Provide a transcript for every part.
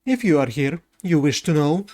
If you are here, you wish to know.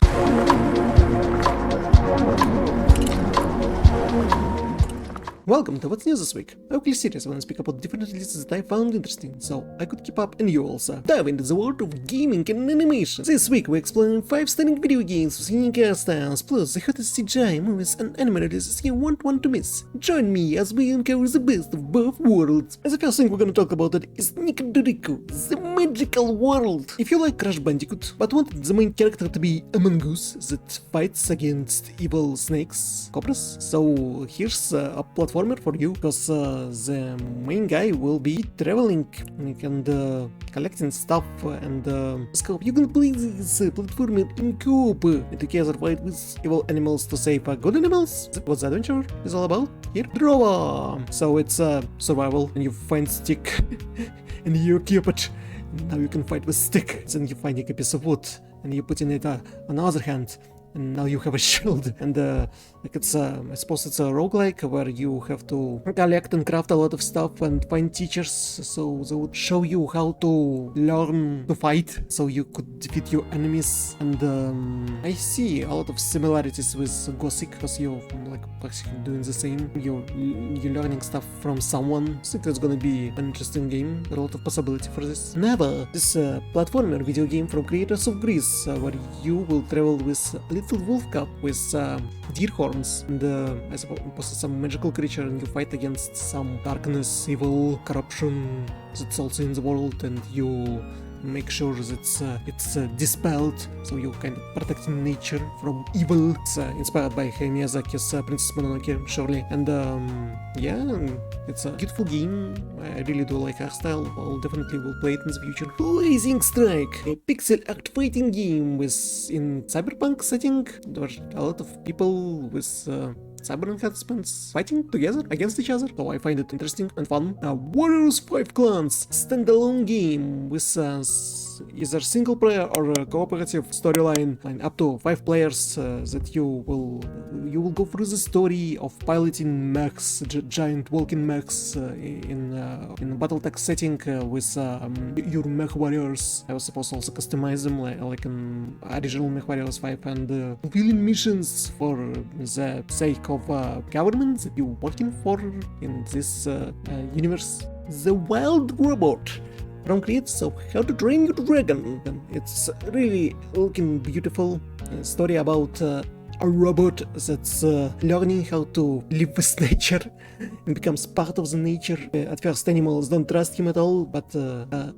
Welcome to What's News This Week, a weekly series when I speak about different releases that I found interesting, so I could keep up and you also dive into the world of gaming and animation. This week we're exploring 5 stunning video games with unique art styles, plus the hottest CGI movies and anime releases you won't want to miss. Join me as we uncover the best of both worlds. And the first thing we're gonna talk about is Nikoderiko, the magical world. If you like Crash Bandicoot, but wanted the main character to be a mongoose that fights against evil snakes, cobras, so here's a platformer for you, because the main guy will be traveling and collecting stuff and scope. You can play this platformer in co-op together, fight with evil animals to save good animals. That's what the adventure is all about here. Drova! So it's survival, and you find stick and you keep it. Now you can fight with stick. Then you find a piece of wood and you put in it on the other hand. And now you have a shield, and like it's I suppose it's a roguelike where you have to collect and craft a lot of stuff and find teachers, so they would show you how to learn to fight, so you could defeat your enemies. And I see a lot of similarities with Gothic, because you're like practically doing the same. You're learning stuff from someone. I think it's gonna be an interesting game. There are a lot of possibility for this. Neva, this platformer video game from creators of Greece, where you will travel with little wolf cub with deer horns, and I suppose some magical creature, and you fight against some darkness, evil, corruption that's also in the world, and you make sure that it's dispelled, so you're kind of protecting nature from evil. It's inspired by Miyazaki's Princess Mononoke, surely. And yeah, it's a beautiful game. I really do like art style. I'll definitely will play it in the future. Blazing Strike, a pixel art fighting game in cyberpunk setting. There are a lot of people with cyber enhancements fighting together against each other, so I find it interesting and fun. Warriors 5 Clans, standalone game with either single player or a cooperative storyline, and up to 5 players that you will go through the story of piloting mechs, giant walking mechs in a battletech setting with your MechWarriors. I was supposed to also customize them like in original MechWarriors 5, and fulfilling missions for the sake of government that you're working for in this universe. The Wild Robot, from creators of How to Train Your Dragon. It's really looking beautiful. A story about a robot that's learning how to live with nature and becomes part of the nature. At first animals don't trust him at all, but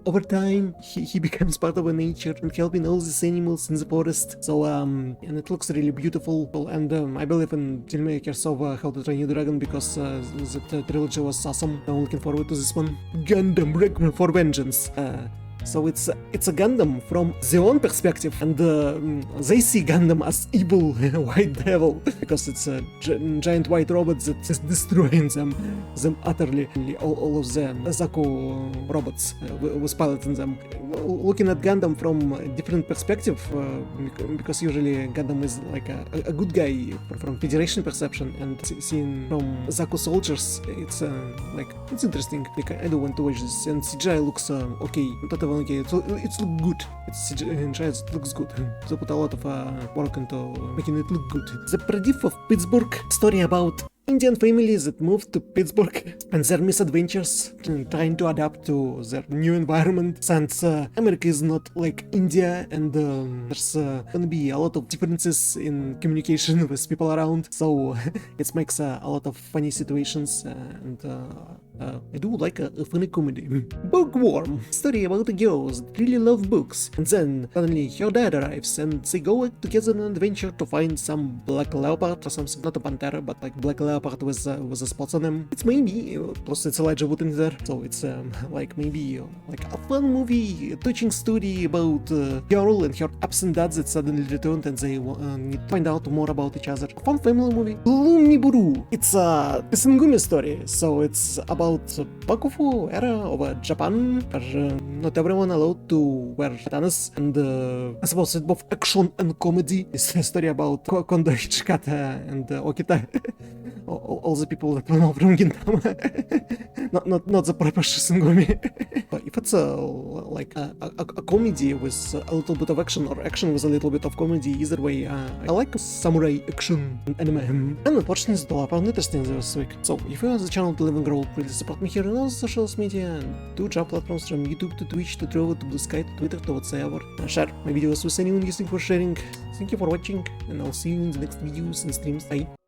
over time he becomes part of the nature and helping all these animals in the forest. So and it looks really beautiful, and I believe in filmmakers of How to Train Your Dragon, because that trilogy was awesome. I'm looking forward to this one. Gundam Requiem for Vengeance. So it's a Gundam from their own perspective, and they see Gundam as evil white devil, because it's a giant white robot that is destroying them utterly. All of them Zaku robots was piloting them. Looking at Gundam from a different perspective, because usually Gundam is like a good guy from Federation perception, and seeing from Zaku soldiers, it's it's interesting. Like, I do want to watch this, and CGI looks okay. Okay, it's look good. It looks good. They put a lot of work into making it look good. The Pradeeps of Pittsburgh, story about Indian families that moved to Pittsburgh and their misadventures trying to adapt to their new environment, since America is not like India, and there's gonna be a lot of differences in communication with people around, so it makes a lot of funny situations, and I do like a funny comedy. Bookworm, story about a girl that really love books, and then suddenly her dad arrives and they go together on an adventure to find some black leopard or something, not a panther, but like black leopard with the spots on them. It's maybe, plus it's Elijah Wood in there, so it's like maybe like a fun movie, a touching story about a girl and her absent dad that suddenly returned, and they need to find out more about each other. A fun family movie. Miburo, it's a Sengumi story, so it's about Bakufu era of Japan, where not everyone allowed to wear katanas, and I suppose it's both action and comedy. It's a story about Kondo Ichikata and Okita. all the people that know from Gundam. not the proper Shinigami. But if it's like a comedy with a little bit of action, or action with a little bit of comedy, either way, I like samurai action anime. And unfortunately, I found interesting this week. So if you want the channel to live and grow, please support me here on all social media and do job platforms from YouTube to Twitch to Drova to Blue Sky to Twitter to whatsoever. Share my videos with anyone using for sharing. Thank you for watching, and I'll see you in the next videos and streams. Bye.